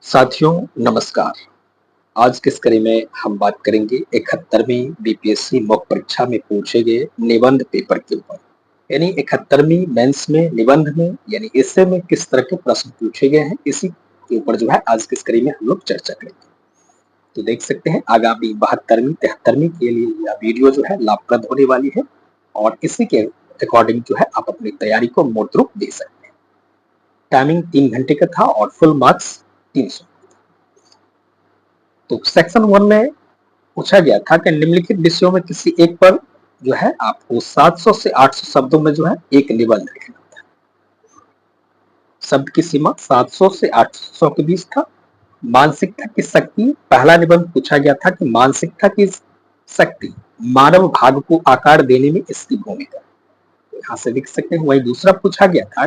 साथियों नमस्कार। आज की इस कड़ी में हम बात करेंगे 71वीं बीपीएससी मॉक परीक्षा में पूछे गए निबंध पेपर के ऊपर। यानी 71वीं मेंस में निबंध में यानी इससे में किस तरह के प्रश्न पूछे गए हैं, इसी के ऊपर जो है आज की इस कड़ी में हम लोग चर्चा करेंगे। तो देख सकते हैं आगामी 72वीं 73वीं के लिए यह वीडियो जो है लाभप्रद होने वाली है और इसी के अकॉर्डिंग जो है आप अपनी तैयारी को मोड़ दे सकते हैं। टाइमिंग 3 घंटे का था और फुल मार्क्स 300। तो सेक्शन 1 में पूछा गया था कि निम्नलिखित विषयों में किसी एक पर जो है आपको 700 से 800 शब्दों में जो है एक निबंध लिखना था। शब्द की सीमा 700 से 800 के बीच था। मानसिकता की शक्ति, पहला निबंध पूछा गया था कि मानसिकता की शक्ति, मानव भाग को आकार देने में इसकी भूमिका। यहाँ से लिख सकते हैं। वही दूसरा पूछा गया था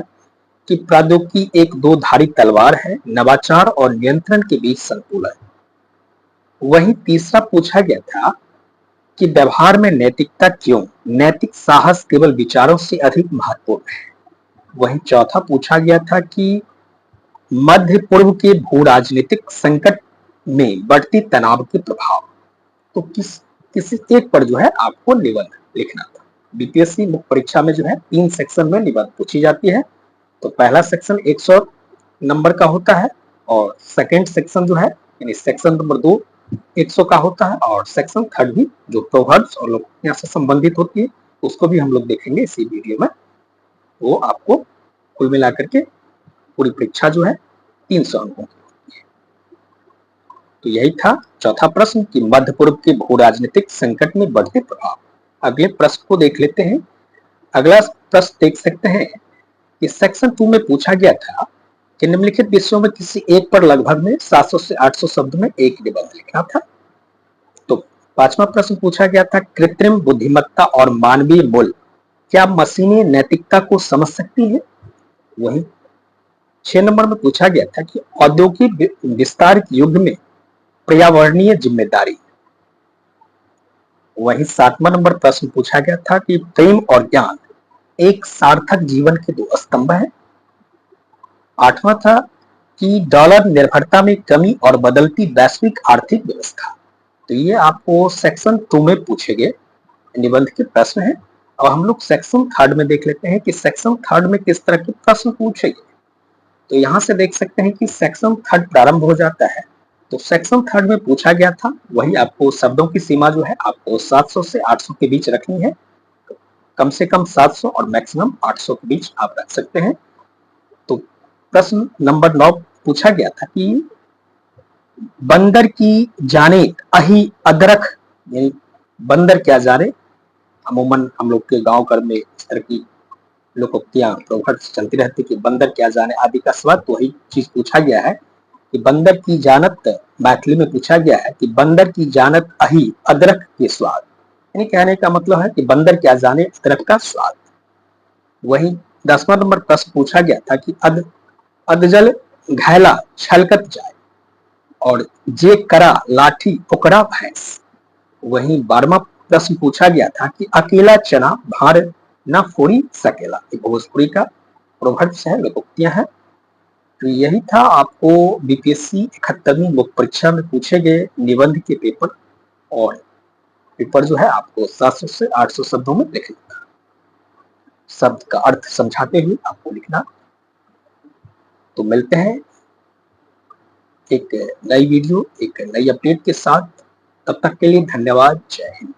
कि प्रौद्योगिकी एक दो धारी तलवार है, नवाचार और नियंत्रण के बीच संतुलन। वही तीसरा पूछा गया था कि व्यवहार में नैतिकता क्यों, नैतिक साहस केवल विचारों से अधिक महत्वपूर्ण है। वहीं चौथा पूछा गया था कि मध्य पूर्व के भू राजनीतिक संकट में बढ़ती तनाव के प्रभाव। तो किसी एक पर जो है आपको निबंध लिखना था। बीपीएससी मुख्य परीक्षा में जो है 3 सेक्शन में निबंध पूछी जाती है। तो पहला सेक्शन 100 नंबर का होता है और सेकंड सेक्शन जो है यानी सेक्शन नंबर 2 100 का होता है और सेक्शन थर्ड भी जो प्रोवर्ब्स और लोकोक्तियां से संबंधित होती है उसको भी हम लोग देखेंगे इसी वीडियो में। वो आपको कुल मिलाकर के पूरी परीक्षा जो है 300 अंकों की होती है। तो यही था चौथा प्रश्न कि मध्य पूर्व के भू राजनीतिक संकट में बढ़ते प्रभाव। अगले प्रश्न को देख लेते हैं। अगला प्रश्न देख सकते हैं कि सेक्शन 2 में पूछा गया था कि निम्नलिखित विषयों में किसी एक पर लगभग में 700 से 800 शब्द में एक निबंध लिखना था। तो पांचवा प्रश्न पूछा गया था कृत्रिम बुद्धिमत्ता और मानवीय मूल्य, क्या मशीनें नैतिकता को समझ सकती हैं। वहीं 6 नंबर में पूछा गया था कि औद्योगिक विस्तार के युग में पर्यावरणीय जिम्मेदारी। वहीं 7वां नंबर प्रश्न पूछा गया था कि प्रेम और ज्ञान एक सार्थक जीवन के दो स्तंभ है। 8वां था कि डॉलर निर्भरता में कमी और बदलती वैश्विक आर्थिक व्यवस्था। तो ये आपको सेक्शन 2 में पूछे गए निबंध के प्रश्न हैं। अब हम लोग सेक्शन 3 में देख लेते हैं कि सेक्शन 3 में किस तरह के प्रश्न पूछे गए। तो यहाँ से देख सकते हैं कि सेक्शन 3 प्रारंभ हो जाता है। तो सेक्शन 3 में पूछा गया था वही आपको शब्दों की सीमा जो है आपको 700 से 800 के बीच रखनी है। कम से कम 700 और मैक्सिमम 800 के बीच आप रख सकते हैं। तो प्रश्न नंबर 9 पूछा गया था कि बंदर की जाने अही अदरक, यानी बंदर क्या जाने। अमूमन हम लोग के गांव घर में इस तरह की लोकोक्तियां प्रोवर्ब्स चलती रहती कि बंदर क्या जाने आदि का स्वाद। तो वही चीज पूछा गया है कि बंदर की जानत, मैथिली में पूछा गया है कि बंदर की जानत अही अदरक के स्वाद, यानी कहने का मतलब है कि बंदर क्या जाने अदरक का स्वाद। वही 10वां नंबर प्रश्न पूछा गया था कि अदजल घैला छलकत जाए और जे करा लाठी फुकरा भैंस। वहीं 12वां प्रश्न पूछा गया था कि अकेला चना भार न फोड़ी सकेला। भोजपुरी का प्रोवर्ब्स है, लोकोक्तियां हैं। तो यही था आपको बीपीएससी 71वीं मुख्य परीक्षा में पूछे गए निबंध के पेपर। और पेपर जो है आपको 700 से 800 शब्दों में लिखना था। शब्द का अर्थ समझाते हुए आपको लिखना। तो मिलते हैं एक नई वीडियो एक नई अपडेट के साथ। तब तक के लिए धन्यवाद। जय हिंद।